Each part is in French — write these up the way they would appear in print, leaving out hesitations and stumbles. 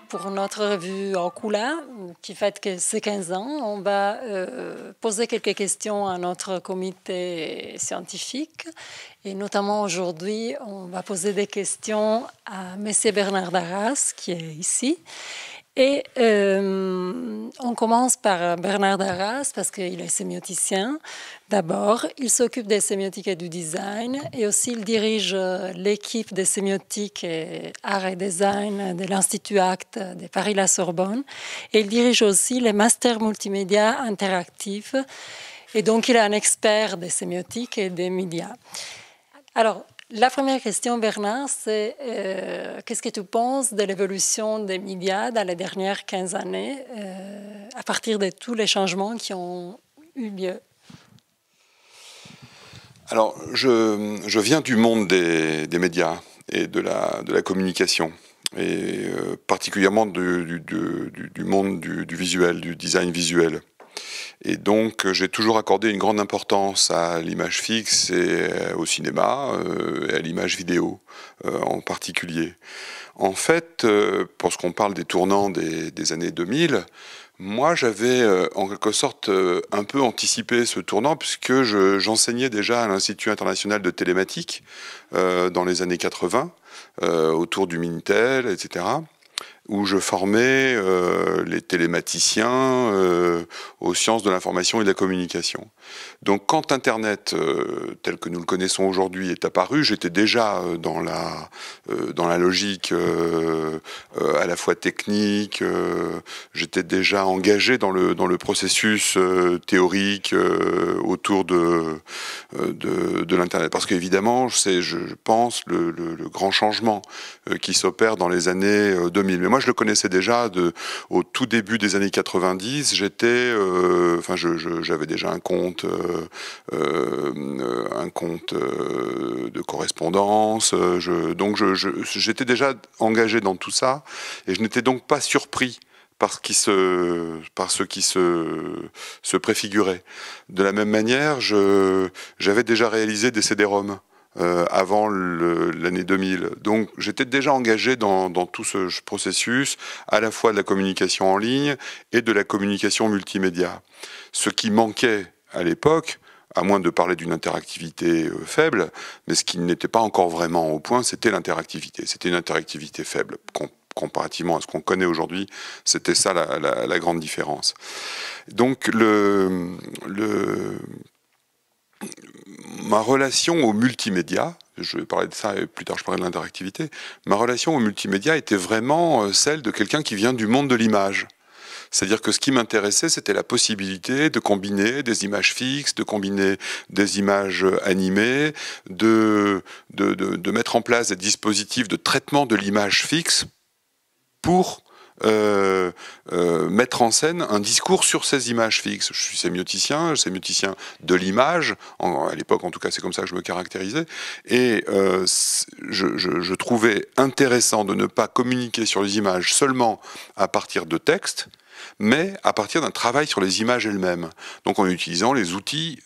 pour notre revue Ocula, qui fête ses 15 ans. On va poser quelques questions à notre comité scientifique. Et notamment aujourd'hui, on va poser des questions à M. Bernard Darras, qui est ici. Et on commence par Bernard Darras, parce qu'il est sémioticien. D'abord, il s'occupe des sémiotiques et du design, et aussi il dirige l'équipe des sémiotiques et art et design de l'Institut ACT de Paris-La Sorbonne. Et il dirige aussi les masters multimédia interactifs. Et donc, il est un expert des sémiotiques et des médias. Alors, la première question, Bernard, c'est qu'est-ce que tu penses de l'évolution des médias dans les dernières 15 années à partir de tous les changements qui ont eu lieu? Alors, je viens du monde des médias et de la communication, et particulièrement du monde du visuel, du design visuel. Et donc, j'ai toujours accordé une grande importance à l'image fixe et au cinéma, et à l'image vidéo en particulier. En fait, pour ce qu'on parle des tournants des années 2000, moi, j'avais en quelque sorte un peu anticipé ce tournant, puisque j'enseignais déjà à l'Institut international de télématique dans les années 80, autour du Minitel, etc., où je formais les télématiciens aux sciences de l'information et de la communication. Donc quand Internet, tel que nous le connaissons aujourd'hui, est apparu, j'étais déjà dans la logique à la fois technique, j'étais déjà engagé dans le processus théorique autour de l'Internet. Parce qu'évidemment, c'est, je pense, le grand changement qui s'opère dans les années 2000. Mais moi, je le connaissais déjà au tout début des années 90. J'avais déjà un compte de correspondance. Donc, j'étais déjà engagé dans tout ça, et je n'étais donc pas surpris par ce qui se préfigurait. De la même manière, j'avais déjà réalisé des CD-ROM avant l'année 2000. Donc j'étais déjà engagé dans tout ce processus, à la fois de la communication en ligne et de la communication multimédia. Ce qui manquait à l'époque, à moins de parler d'une interactivité faible, mais ce qui n'était pas encore vraiment au point, c'était l'interactivité. C'était une interactivité faible. Comparativement à ce qu'on connaît aujourd'hui, c'était ça la grande différence. Donc ma relation au multimédia, je vais parler de ça et plus tard je parlerai de l'interactivité, ma relation au multimédia était vraiment celle de quelqu'un qui vient du monde de l'image. C'est-à-dire que ce qui m'intéressait, c'était la possibilité de combiner des images fixes, de combiner des images animées, de mettre en place des dispositifs de traitement de l'image fixe pour mettre en scène un discours sur ces images fixes. Je suis sémioticien de l'image, à l'époque en tout cas c'est comme ça que je me caractérisais, et je trouvais intéressant de ne pas communiquer sur les images seulement à partir de textes, mais à partir d'un travail sur les images elles-mêmes, donc en utilisant les outils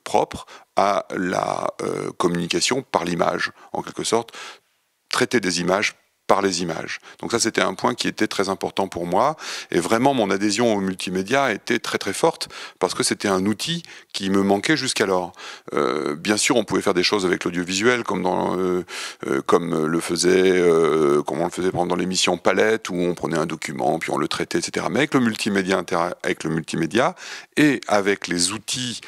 propres à la communication par l'image, en quelque sorte, traiter des images par les images. Donc ça, c'était un point qui était très important pour moi, et vraiment mon adhésion au multimédia était très très forte, parce que c'était un outil qui me manquait jusqu'alors. Bien sûr, on pouvait faire des choses avec l'audiovisuel, comme on le faisait pendant l'émission Palette, où on prenait un document, puis on le traitait, etc. Mais avec le multimédia et avec les outils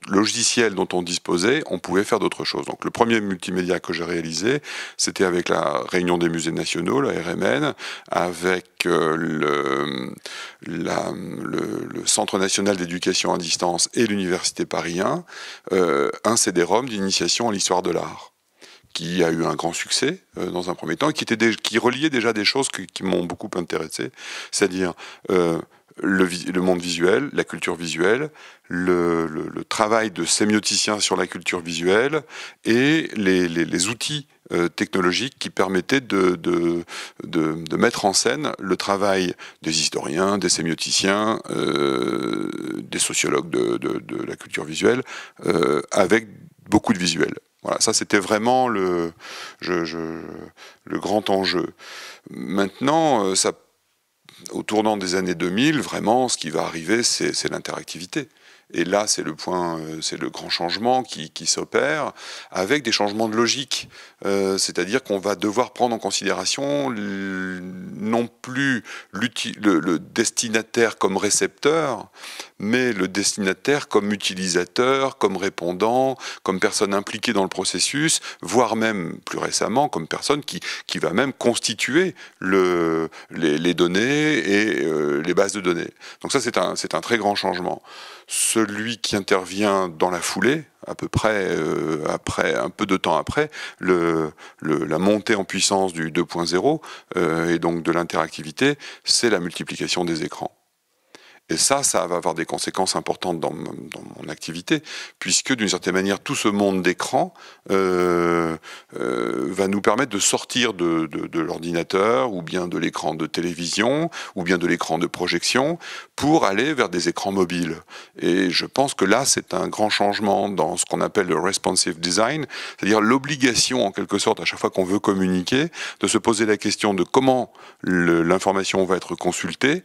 logiciels dont on disposait, on pouvait faire d'autres choses. Donc le premier multimédia que j'ai réalisé, c'était avec la Réunion des musées nationaux, la RMN, avec le Centre national d'éducation à distance et l'Université Paris 1, un CD-ROM d'initiation à l'histoire de l'art, qui a eu un grand succès dans un premier temps, et qui reliait déjà des choses qui m'ont beaucoup intéressé, c'est-à-dire le monde visuel, la culture visuelle, le travail de sémioticien sur la culture visuelle, et les outils technologiques qui permettaient de mettre en scène le travail des historiens, des sémioticiens, des sociologues de la culture visuelle, avec beaucoup de visuels. Voilà, ça c'était vraiment le grand enjeu. Maintenant, au tournant des années 2000, vraiment, ce qui va arriver, c'est l'interactivité. Et là, c'est le grand changement qui s'opère, avec des changements de logique. C'est-à-dire qu'on va devoir prendre en considération non plus le destinataire comme récepteur, mais le destinataire comme utilisateur, comme répondant, comme personne impliquée dans le processus, voire même plus récemment comme personne qui va même constituer les données et les bases de données. Donc ça, c'est un très grand changement. Celui qui intervient dans la foulée, à peu près un peu de temps après, la montée en puissance du 2.0 et donc de l'interactivité, c'est la multiplication des écrans. Et ça va avoir des conséquences importantes dans mon activité, puisque d'une certaine manière, tout ce monde d'écran va nous permettre de sortir de l'ordinateur, ou bien de l'écran de télévision, ou bien de l'écran de projection, pour aller vers des écrans mobiles. Et je pense que là, c'est un grand changement dans ce qu'on appelle le responsive design, c'est-à-dire l'obligation, en quelque sorte, à chaque fois qu'on veut communiquer, de se poser la question de comment l'information va être consultée,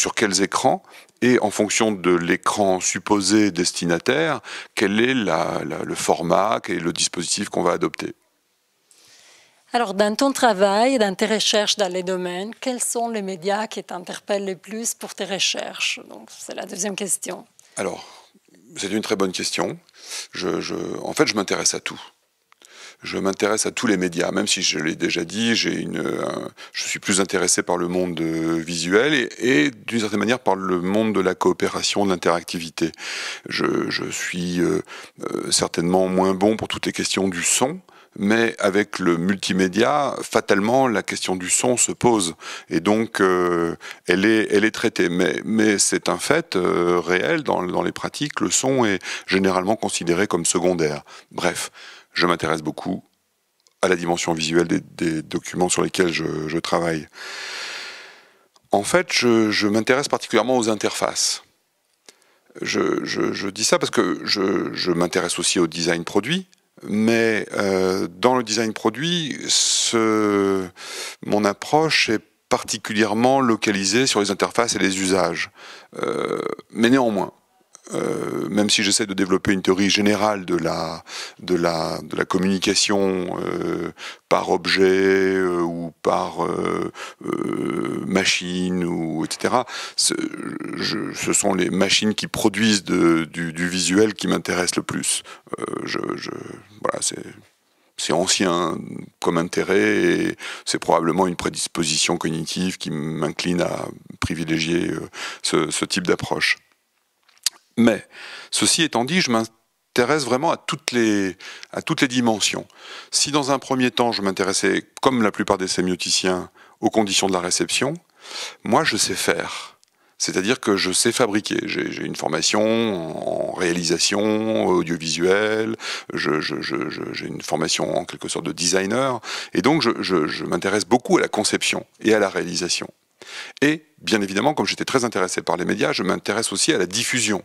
sur quels écrans, et en fonction de l'écran supposé destinataire, quel est le format, quel est le dispositif qu'on va adopter. Alors, dans ton travail, dans tes recherches dans les domaines, quels sont les médias qui t'interpellent le plus pour tes recherches? Donc, c'est la deuxième question. Alors, c'est une très bonne question. En fait, je m'intéresse à tout. Je m'intéresse à tous les médias, même si je l'ai déjà dit, je suis plus intéressé par le monde visuel et d'une certaine manière par le monde de la coopération, de l'interactivité. Je suis certainement moins bon pour toutes les questions du son, mais avec le multimédia, fatalement, la question du son se pose. Et donc, elle est traitée. Mais c'est un fait réel dans les pratiques. Le son est généralement considéré comme secondaire. Bref, je m'intéresse beaucoup à la dimension visuelle des documents sur lesquels je travaille. En fait, je m'intéresse particulièrement aux interfaces. Je dis ça parce que je m'intéresse aussi au design produit, mais dans le design produit, mon approche est particulièrement localisée sur les interfaces et les usages. Mais néanmoins, même si j'essaie de développer une théorie générale de la communication par objet ou par machine, etc. Ce sont les machines qui produisent du visuel qui m'intéressent le plus. Voilà, c'est ancien comme intérêt et c'est probablement une prédisposition cognitive qui m'incline à privilégier ce type d'approche. Mais, ceci étant dit, je m'intéresse vraiment à toutes les dimensions. Si dans un premier temps, je m'intéressais, comme la plupart des sémioticiens, aux conditions de la réception, moi je sais faire. C'est-à-dire que je sais fabriquer. J'ai une formation en réalisation audiovisuelle, j'ai une formation en quelque sorte de designer, et donc je m'intéresse beaucoup à la conception et à la réalisation. Et, bien évidemment, comme j'étais très intéressé par les médias, je m'intéresse aussi à la diffusion.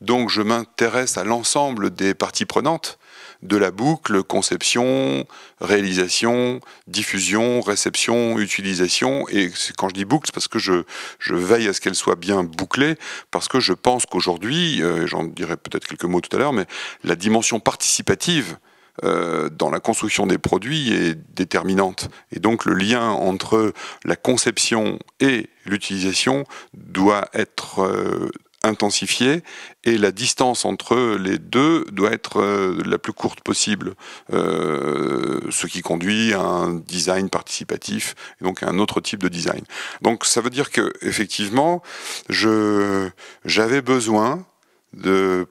Donc je m'intéresse à l'ensemble des parties prenantes de la boucle, conception, réalisation, diffusion, réception, utilisation. Et quand je dis boucle, c'est parce que je veille à ce qu'elle soit bien bouclée, parce que je pense qu'aujourd'hui, j'en dirai peut-être quelques mots tout à l'heure, mais la dimension participative dans la construction des produits est déterminante. Et donc le lien entre la conception et l'utilisation doit être intensifié et la distance entre les deux doit être la plus courte possible, ce qui conduit à un design participatif et donc à un autre type de design. Donc ça veut dire que effectivement j'avais besoin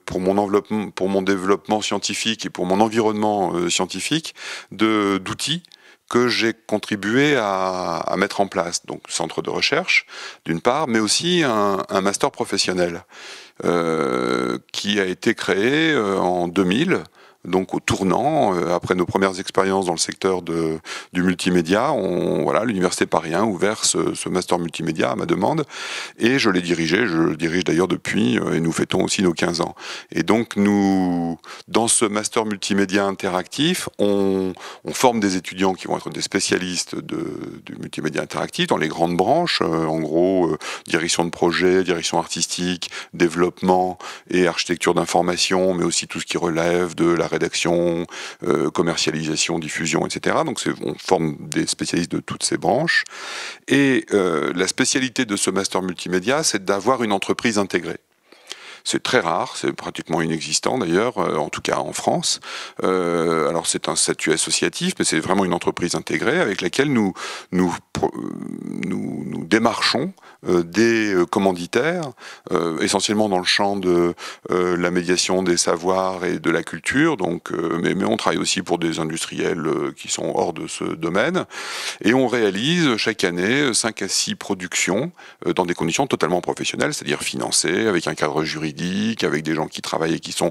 pour mon développement scientifique et pour mon environnement scientifique d'outils que j'ai contribué à mettre en place. Donc, centre de recherche, d'une part, mais aussi un master professionnel qui a été créé en 2000 donc au tournant, après nos premières expériences dans le secteur du multimédia, voilà, l'Université Paris 1 a ouvert ce master multimédia à ma demande, et je l'ai dirigé, je le dirige d'ailleurs depuis, et nous fêtons aussi nos 15 ans. Et donc nous, dans ce master multimédia interactif, on forme des étudiants qui vont être des spécialistes du multimédia interactif dans les grandes branches, en gros, direction de projet, direction artistique, développement et architecture d'information, mais aussi tout ce qui relève de la rédaction, commercialisation, diffusion, etc. Donc on forme des spécialistes de toutes ces branches. Et la spécialité de ce master multimédia, c'est d'avoir une entreprise intégrée. C'est très rare, c'est pratiquement inexistant d'ailleurs, en tout cas en France. Alors c'est un statut associatif, mais c'est vraiment une entreprise intégrée avec laquelle nous démarchons des commanditaires, essentiellement dans le champ de la médiation des savoirs et de la culture. Donc, mais on travaille aussi pour des industriels qui sont hors de ce domaine. Et on réalise chaque année 5 à 6 productions dans des conditions totalement professionnelles, c'est-à-dire financées, avec un cadre juridique, avec des gens qui travaillent et qui sont,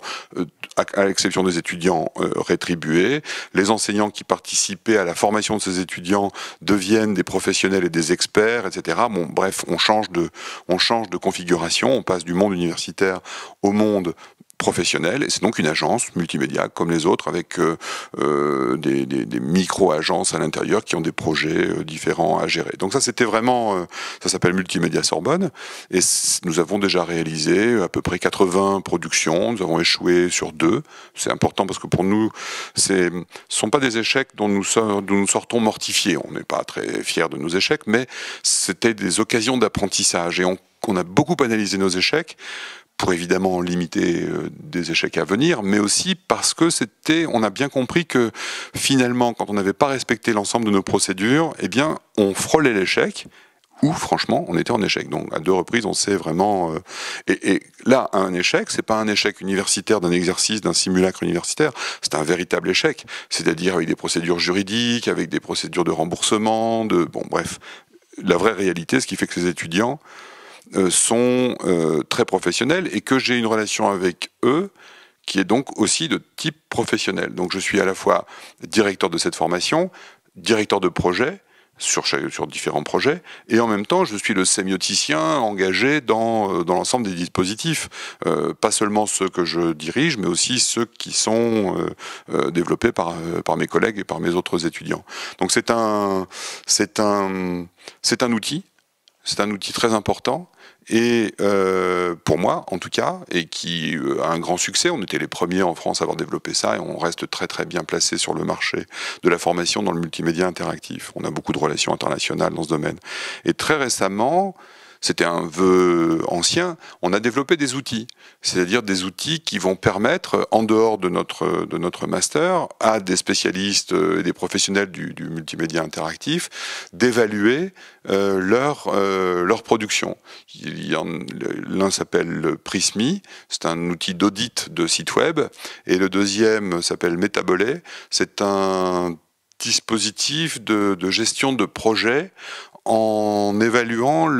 à l'exception des étudiants, rétribués. Les enseignants qui participaient à la formation de ces étudiants deviennent des professionnels et des experts, etc. Bon, bref, on change de configuration, on passe du monde universitaire au monde professionnel, et c'est donc une agence multimédia comme les autres, avec des micro-agences à l'intérieur qui ont des projets différents à gérer. Donc ça, c'était vraiment, ça s'appelle Multimédia Sorbonne, et nous avons déjà réalisé à peu près 80 productions, nous avons échoué sur 2, c'est important parce que pour nous, ce ne sont pas des échecs dont nous sortons mortifiés, on n'est pas très fiers de nos échecs, mais c'était des occasions d'apprentissage, et on a beaucoup analysé nos échecs, pour évidemment limiter des échecs à venir, mais aussi parce que on a bien compris que finalement, quand on n'avait pas respecté l'ensemble de nos procédures, eh bien, on frôlait l'échec, ou franchement, on était en échec. Donc, à 2 reprises, on s'est vraiment... Et là, un échec, c'est pas un échec universitaire d'un exercice, d'un simulacre universitaire, c'est un véritable échec. C'est-à-dire avec des procédures juridiques, avec des procédures de remboursement, bon, bref. La vraie réalité, ce qui fait que ces étudiants sont très professionnels et que j'ai une relation avec eux qui est donc aussi de type professionnel. Donc je suis à la fois directeur de cette formation, directeur de projet sur différents projets, et en même temps je suis le sémioticien engagé dans l'ensemble des dispositifs, pas seulement ceux que je dirige, mais aussi ceux qui sont développés par mes collègues et par mes autres étudiants. Donc c'est un outil. C'est un outil très important, et pour moi en tout cas, et qui a un grand succès. On était les premiers en France à avoir développé ça, et on reste très très bien placé sur le marché de la formation dans le multimédia interactif. On a beaucoup de relations internationales dans ce domaine. Et très récemment, c'était un vœu ancien, on a développé des outils, c'est-à-dire des outils qui vont permettre, en dehors de notre master, à des spécialistes et des professionnels du multimédia interactif, d'évaluer leur production. L'un s'appelle Prismy, c'est un outil d'audit de site web, et le deuxième s'appelle Metabolet, c'est un dispositif de gestion de projet en évaluant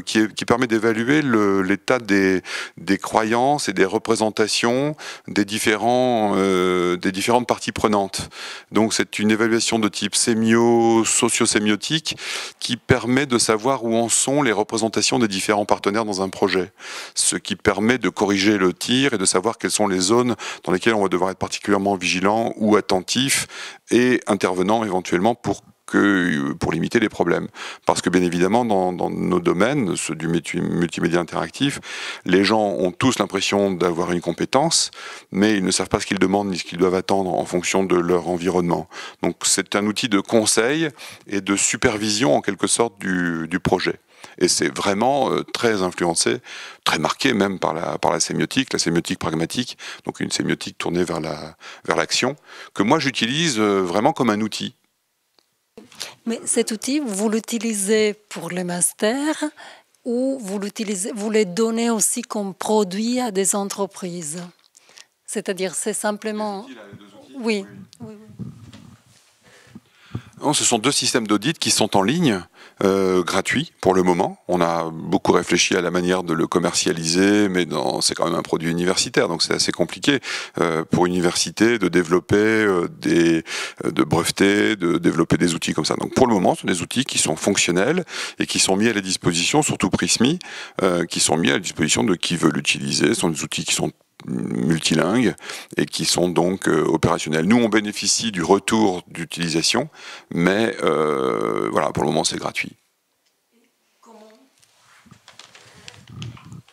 qui permet d'évaluer l'état des croyances et des représentations des différentes parties prenantes. Donc c'est une évaluation de type socio-sémiotique qui permet de savoir où en sont les représentations des différents partenaires dans un projet. Ce qui permet de corriger le tir et de savoir quelles sont les zones dans lesquelles on va devoir être particulièrement vigilant ou attentif et intervenant éventuellement pour limiter les problèmes. Parce que bien évidemment, dans nos domaines, ceux du multimédia interactif, les gens ont tous l'impression d'avoir une compétence, mais ils ne savent pas ce qu'ils demandent ni ce qu'ils doivent attendre en fonction de leur environnement. Donc c'est un outil de conseil et de supervision en quelque sorte du projet. Et c'est vraiment très influencé, très marqué même par la sémiotique pragmatique, donc une sémiotique tournée vers l'action, que moi j'utilise vraiment comme un outil. Mais cet outil, vous l'utilisez pour les masters ou vous le donnez aussi comme produit à des entreprises? C'est-à-dire, c'est simplement... Les outils, là, les 2 outils. Oui. Non, ce sont deux systèmes d'audit qui sont en ligne, gratuits pour le moment. On a beaucoup réfléchi à la manière de le commercialiser, mais c'est quand même un produit universitaire, donc c'est assez compliqué pour une université de développer de breveter, de développer des outils comme ça. Donc pour le moment, ce sont des outils qui sont fonctionnels et qui sont mis à la disposition, surtout Prismy, qui sont mis à la disposition de qui veut l'utiliser. Ce sont des outils qui sont multilingues et qui sont donc opérationnels. Nous, on bénéficie du retour d'utilisation, mais voilà, pour le moment, c'est gratuit.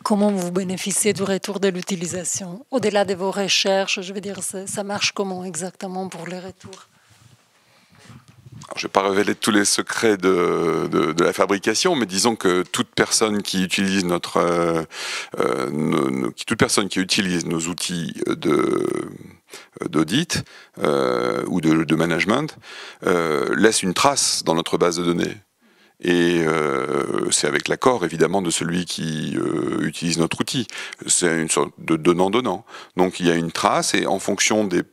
Comment vous bénéficiez du retour de l'utilisation? Au-delà de vos recherches, je veux dire, ça marche comment exactement pour les retours? Alors, je ne vais pas révéler tous les secrets de la fabrication, mais disons que toute personne qui utilise toute personne qui utilise nos outils d'audit ou de management laisse une trace dans notre base de données. Et c'est avec l'accord évidemment de celui qui utilise notre outil. C'est une sorte de donnant-donnant. Donc il y a une trace et en fonction de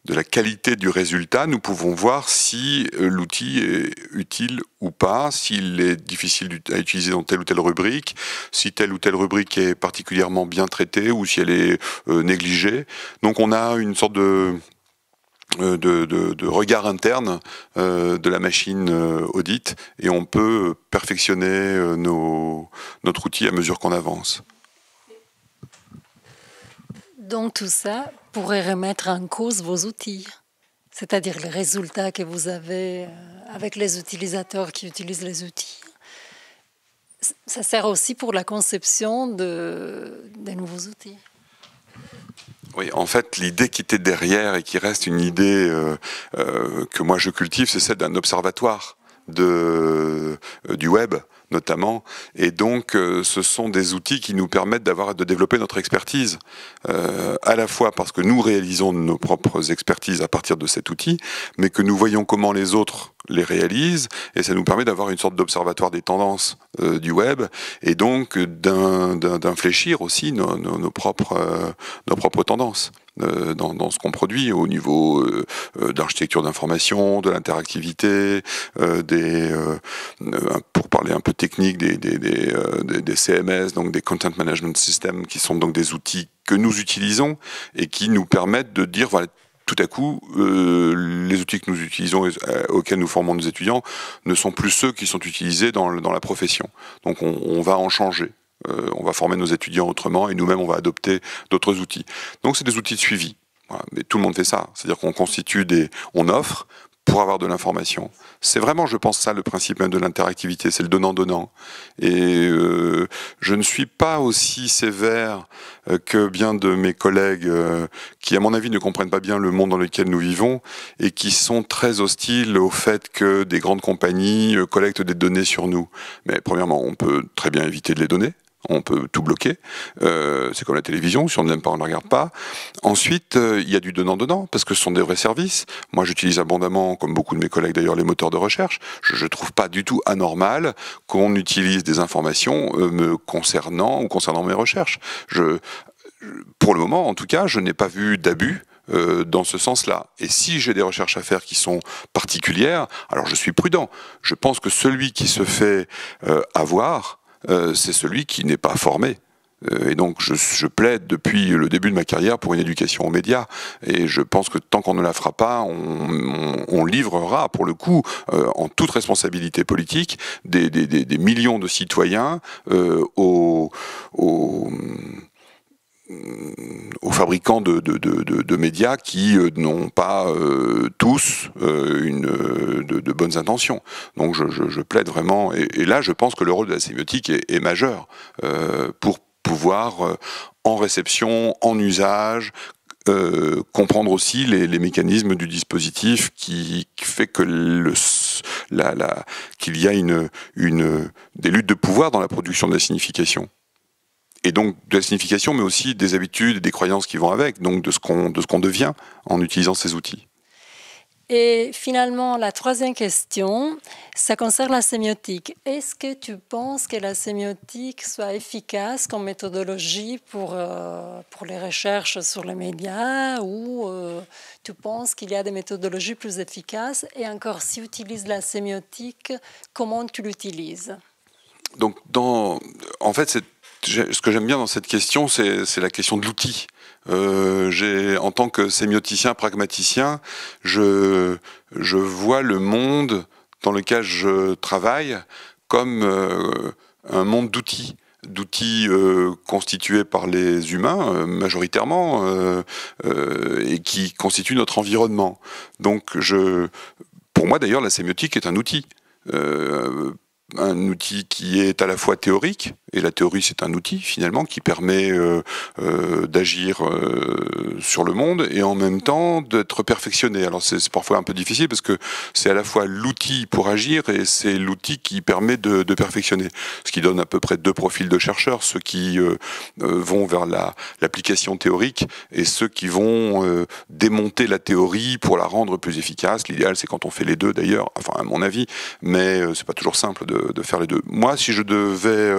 la qualité du résultat, nous pouvons voir si l'outil est utile ou pas, s'il est difficile à utiliser dans telle ou telle rubrique, si telle ou telle rubrique est particulièrement bien traitée ou si elle est négligée. Donc on a une sorte de regard interne de la machine audit et on peut perfectionner notre outil à mesure qu'on avance. Donc tout ça pourrait remettre en cause vos outils, c'est-à-dire les résultats que vous avez avec les utilisateurs qui utilisent les outils. Ça sert aussi pour la conception des nouveaux outils. Oui, en fait, l'idée qui était derrière et qui reste une idée que moi je cultive, c'est celle d'un observatoire du web, notamment. Et donc, ce sont des outils qui nous permettent de développer notre expertise, à la fois parce que nous réalisons nos propres expertises à partir de cet outil, mais que nous voyons comment les autres les réalisent, et ça nous permet d'avoir une sorte d'observatoire des tendances du web, et donc d'infléchir aussi nos propres tendances. Dans ce qu'on produit au niveau d'architecture d'information, de l'interactivité, pour parler un peu technique, des CMS, donc des Content Management Systems, qui sont donc des outils que nous utilisons et qui nous permettent de dire, voilà, tout à coup, les outils que nous utilisons, auxquels nous formons nos étudiants, ne sont plus ceux qui sont utilisés dans la profession. Donc on va en changer. On va former nos étudiants autrement et nous-mêmes on va adopter d'autres outils. Donc c'est des outils de suivi. Voilà. Mais tout le monde fait ça. C'est-à-dire qu'on on offre pour avoir de l'information. C'est vraiment, je pense, ça le principe même de l'interactivité, c'est le donnant-donnant. Et je ne suis pas aussi sévère que bien de mes collègues qui, à mon avis, ne comprennent pas bien le monde dans lequel nous vivons et qui sont très hostiles au fait que des grandes compagnies collectent des données sur nous. Mais premièrement, on peut très bien éviter de les donner. On peut tout bloquer, c'est comme la télévision, si on ne l'aime pas, on ne la regarde pas. Ensuite, il y a du donnant-donnant, parce que ce sont des vrais services. Moi, j'utilise abondamment, comme beaucoup de mes collègues d'ailleurs, les moteurs de recherche. Je ne trouve pas du tout anormal qu'on utilise des informations me concernant ou concernant mes recherches. Pour le moment, en tout cas, je n'ai pas vu d'abus dans ce sens-là. Et si j'ai des recherches à faire qui sont particulières, alors je suis prudent. Je pense que celui qui se fait avoir, c'est celui qui n'est pas formé. Et donc je plaide depuis le début de ma carrière pour une éducation aux médias. Et je pense que tant qu'on ne la fera pas, on livrera, pour le coup, en toute responsabilité politique, des millions de citoyens aux fabricants de médias qui n'ont pas tous de bonnes intentions. Donc je plaide vraiment, et là je pense que le rôle de la sémiotique est majeur pour pouvoir, en réception, en usage, comprendre aussi les mécanismes du dispositif qui fait que qu'il y a des luttes de pouvoir dans la production de la signification. Et donc de la signification, mais aussi des habitudes et des croyances qui vont avec, donc de ce qu'on devient en utilisant ces outils. Et finalement, la troisième question, ça concerne la sémiotique. Est-ce que tu penses que la sémiotique soit efficace comme méthodologie pour les recherches sur les médias ou tu penses qu'il y a des méthodologies plus efficaces? Et encore, si tu utilises la sémiotique, comment tu l'utilises? Donc, en fait, ce que j'aime bien dans cette question, c'est la question de l'outil. En tant que sémioticien, pragmaticien, je vois le monde dans lequel je travaille comme un monde d'outils constitués par les humains majoritairement et qui constituent notre environnement. Donc, pour moi d'ailleurs, la sémiotique est un outil. Un outil qui est à la fois théorique, et la théorie c'est un outil finalement qui permet d'agir sur le monde et en même temps d'être perfectionné. Alors c'est parfois un peu difficile parce que c'est à la fois l'outil pour agir et c'est l'outil qui permet de perfectionner. Ce qui donne à peu près deux profils de chercheurs, ceux qui vont vers l'application théorique et ceux qui vont démonter la théorie pour la rendre plus efficace. L'idéal c'est quand on fait les deux d'ailleurs, enfin à mon avis, mais c'est pas toujours simple de faire les deux. Moi, si je devais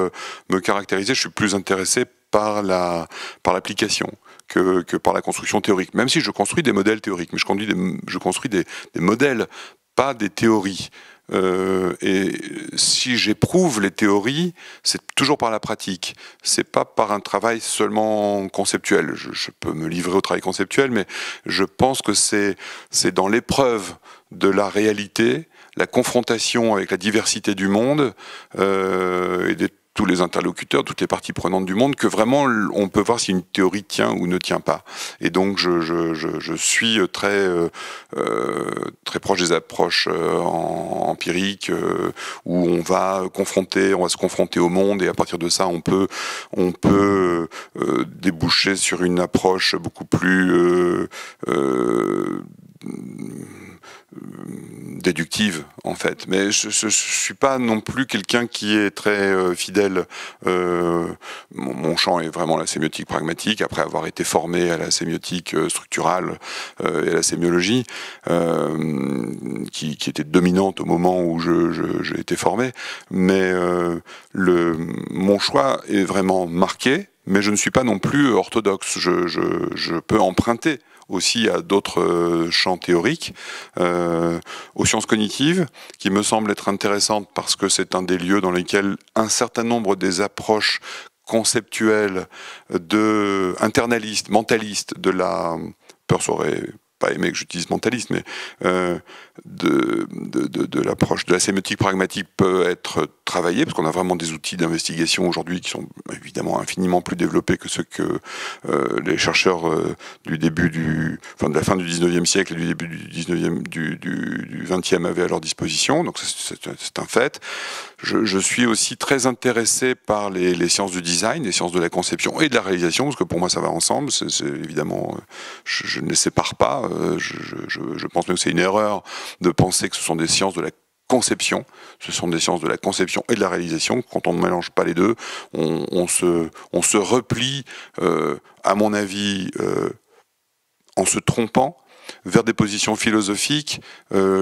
me caractériser, je suis plus intéressé par l'application que par la construction théorique. Même si je construis des modèles théoriques, mais je construis des modèles, pas des théories. Et si j'éprouve les théories, c'est toujours par la pratique. C'est pas par un travail seulement conceptuel. Je peux me livrer au travail conceptuel, mais je pense que c'est dans l'épreuve de la réalité, la confrontation avec la diversité du monde et de tous les interlocuteurs, toutes les parties prenantes du monde, que vraiment on peut voir si une théorie tient ou ne tient pas. Et donc je suis très proche des approches empiriques où on va se confronter au monde et à partir de ça on peut déboucher sur une approche beaucoup plus déductive en fait, mais je suis pas non plus quelqu'un qui est très fidèle. Mon champ est vraiment la sémiotique pragmatique, après avoir été formé à la sémiotique structurale et à la sémiologie, qui était dominante au moment où j'ai été formé, mais mon choix est vraiment marqué, mais je ne suis pas non plus orthodoxe. Je peux emprunter aussi à d'autres champs théoriques, aux sciences cognitives, qui me semblent être intéressantes parce que c'est un des lieux dans lesquels un certain nombre des approches conceptuelles internalistes, mentalistes de la peur saurait pas aimé que j'utilise mentaliste, mais de l'approche de la sémiotique pragmatique peut être travaillée, parce qu'on a vraiment des outils d'investigation aujourd'hui qui sont évidemment infiniment plus développés que ceux que les chercheurs de la fin du 19e siècle et du début du 20e avaient à leur disposition, donc c'est un fait. Je suis aussi très intéressé par les sciences du design, les sciences de la conception et de la réalisation, parce que pour moi ça va ensemble, c'est évidemment, je ne les sépare pas. Je pense même que c'est une erreur de penser que ce sont des sciences de la conception. Ce sont des sciences de la conception et de la réalisation. Quand on ne mélange pas les deux, on se replie, à mon avis, en se trompant, vers des positions philosophiques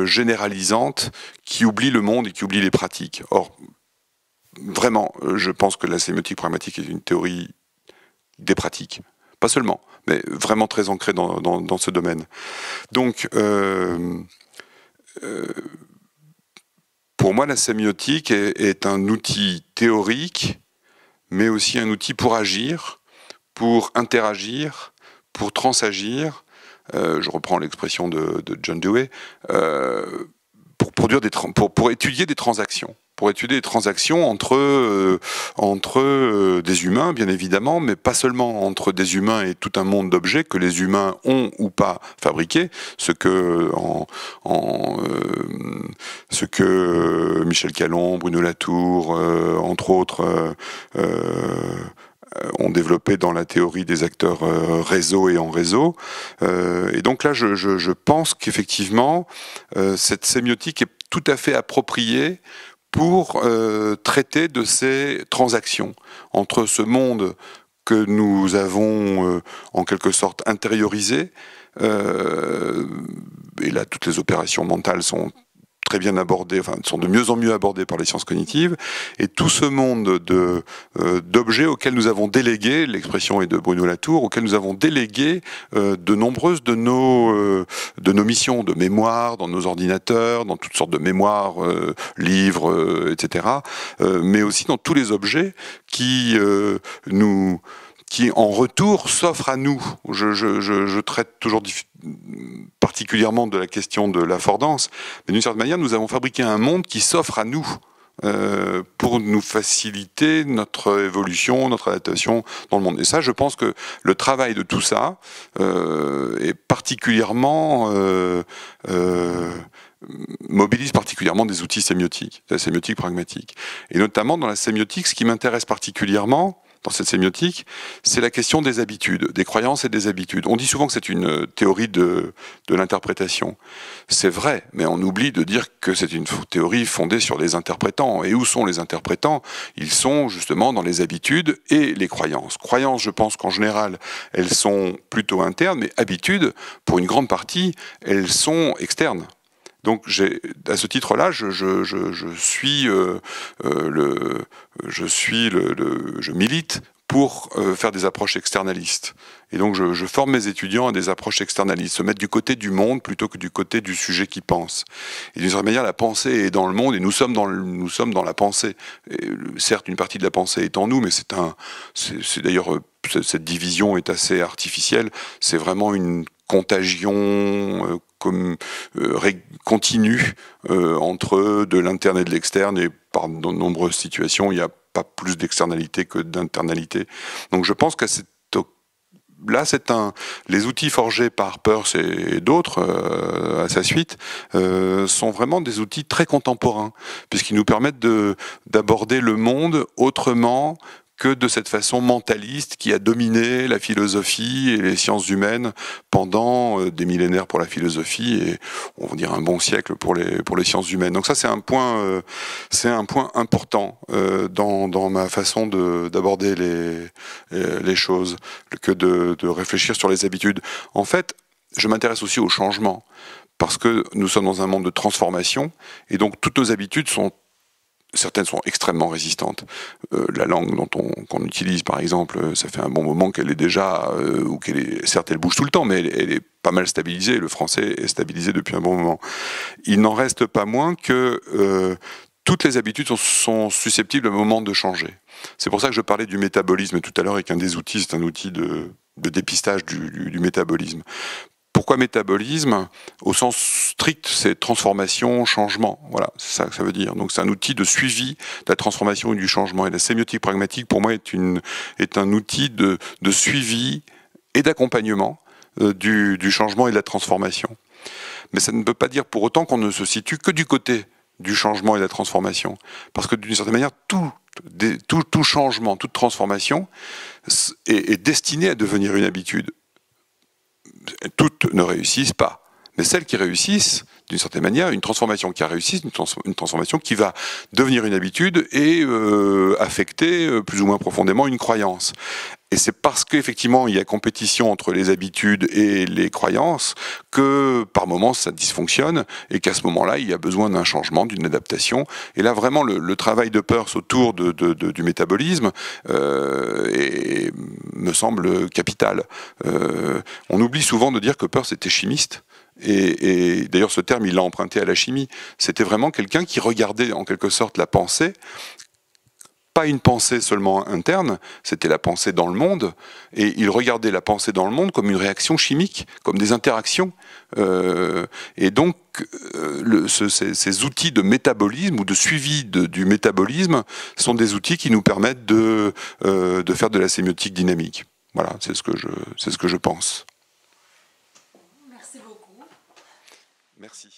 généralisantes qui oublient le monde et qui oublient les pratiques. Or, vraiment, je pense que la sémiotique pragmatique est une théorie des pratiques. Pas seulement, mais vraiment très ancrée dans ce domaine. Donc, pour moi, la sémiotique est un outil théorique, mais aussi un outil pour agir, pour interagir, pour transagir. Je reprends l'expression de John Dewey, pour étudier des transactions. Pour étudier des transactions entre des humains, bien évidemment, mais pas seulement entre des humains et tout un monde d'objets que les humains ont ou pas fabriqués, ce que Michel Calon, Bruno Latour, entre autres, ont développé dans la théorie des acteurs réseau et en réseau. Et donc là, je pense qu'effectivement, cette sémiotique est tout à fait appropriée pour traiter de ces transactions entre ce monde que nous avons en quelque sorte intériorisé Et là, toutes les opérations mentales sont très bien abordées, enfin, sont de mieux en mieux abordées par les sciences cognitives, et tout ce monde d'objets auxquels nous avons délégué, l'expression est de Bruno Latour, auxquels nous avons délégué de nombreuses de nos missions de mémoire, dans nos ordinateurs, dans toutes sortes de mémoires, livres, etc., mais aussi dans tous les objets qui en retour s'offrent à nous. Je traite toujours particulièrement de la question de l'affordance, mais d'une certaine manière, nous avons fabriqué un monde qui s'offre à nous pour nous faciliter notre évolution, notre adaptation dans le monde. Et ça, je pense que le travail de tout ça est particulièrement mobilise particulièrement des outils sémiotiques, de la sémiotique pragmatique. Et notamment dans la sémiotique, ce qui m'intéresse particulièrement dans cette sémiotique, c'est la question des habitudes, des croyances et des habitudes. On dit souvent que c'est une théorie de l'interprétation. C'est vrai, mais on oublie de dire que c'est une théorie fondée sur les interprétants. Et où sont les interprétants? Ils sont justement dans les habitudes et les croyances. Croyances, je pense qu'en général, elles sont plutôt internes, mais habitudes, pour une grande partie, elles sont externes. Donc, à ce titre-là, je milite pour faire des approches externalistes. Et donc, je forme mes étudiants à des approches externalistes, se mettre du côté du monde plutôt que du côté du sujet qui pense. Et d'une certaine manière, la pensée est dans le monde et nous sommes dans la pensée. Et, certes, une partie de la pensée est en nous, mais c'est d'ailleurs, cette division est assez artificielle. C'est vraiment une contagion continue entre de l'interne et de l'externe, et par de nombreuses situations, il n'y a pas plus d'externalité que d'internalité. Donc je pense que les outils forgés par Peirce et d'autres à sa suite sont vraiment des outils très contemporains, puisqu'ils nous permettent d'aborder le monde autrement que de cette façon mentaliste qui a dominé la philosophie et les sciences humaines pendant des millénaires pour la philosophie et on va dire un bon siècle pour les sciences humaines. Donc ça c'est un point important dans ma façon d'aborder les choses, que de réfléchir sur les habitudes. En fait, je m'intéresse aussi au changement parce que nous sommes dans un monde de transformation et donc toutes nos habitudes certaines sont extrêmement résistantes. La langue qu'on utilise, par exemple, ça fait un bon moment qu'elle est déjà, certes elle bouge tout le temps, mais elle est pas mal stabilisée. Le français est stabilisé depuis un bon moment. Il n'en reste pas moins que toutes les habitudes sont susceptibles à un moment de changer. C'est pour ça que je parlais du métabolisme tout à l'heure et qu'un des outils, c'est un outil de dépistage du métabolisme. Pourquoi métabolisme? Au sens strict, c'est transformation, changement. Voilà, c'est ça que ça veut dire. Donc c'est un outil de suivi de la transformation et du changement. Et la sémiotique pragmatique, pour moi, est un outil de suivi et d'accompagnement du changement et de la transformation. Mais ça ne peut pas dire pour autant qu'on ne se situe que du côté du changement et de la transformation. Parce que d'une certaine manière, tout changement, toute transformation est destiné à devenir une habitude. Toutes ne réussissent pas, mais celles qui réussissent, d'une certaine manière, une transformation qui a réussi, une transformation qui va devenir une habitude et affecter plus ou moins profondément une croyance. Et c'est parce qu'effectivement il y a compétition entre les habitudes et les croyances que par moments ça dysfonctionne et qu'à ce moment-là il y a besoin d'un changement, d'une adaptation. Et là vraiment le travail de Peirce autour du métabolisme me semble capital. On oublie souvent de dire que Peirce était chimiste. Et d'ailleurs ce terme il l'a emprunté à la chimie. C'était vraiment quelqu'un qui regardait en quelque sorte la pensée, pas une pensée seulement interne, c'était la pensée dans le monde, et il regardait la pensée dans le monde comme une réaction chimique, comme des interactions. Et donc ces outils de métabolisme ou de suivi du métabolisme sont des outils qui nous permettent de faire de la sémiotique dynamique. Voilà, c'est ce que je pense. Merci beaucoup. Merci.